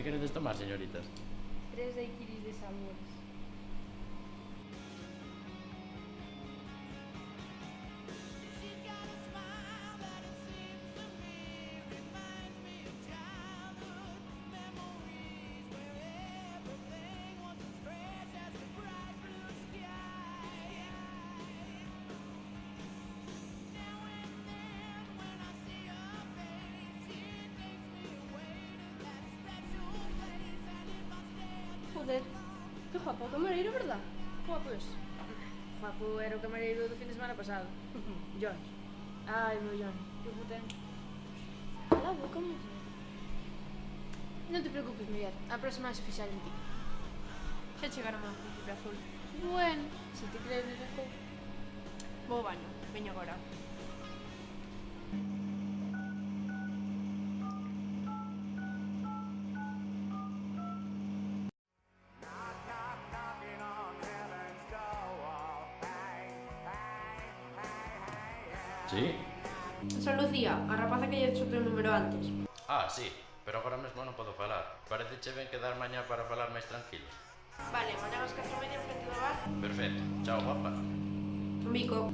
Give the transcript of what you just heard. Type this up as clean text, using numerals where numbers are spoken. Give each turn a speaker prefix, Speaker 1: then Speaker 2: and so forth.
Speaker 1: Que queredes tomar, señoritas?
Speaker 2: 3 daiquiris de sabores. Joder, que guapo o camareiro, verdad?
Speaker 3: Guapo es. Guapo era o camareiro do fin de semana pasado. Johnny. Ai, meu Johnny, que puten.
Speaker 2: Cala a boca, mujer.
Speaker 3: Non te preocupes, Miguel, a próxima se fixar en ti.
Speaker 2: Xa chegaron ao príncipe azul.
Speaker 3: Bueno, se te crees nesas cousas.
Speaker 2: Vou baño, veño agora.
Speaker 1: Sí?
Speaker 2: Son Lucía, a rapaza que lle chutei o número antes.
Speaker 1: Ah, sí, pero agora mesmo non podo falar. Pareceche ben quedar mañá para falar máis tranquilos.
Speaker 2: Vale, mañá ás 4:30 en frente do bar.
Speaker 1: Perfecto, chao, guapa.
Speaker 2: Un bico.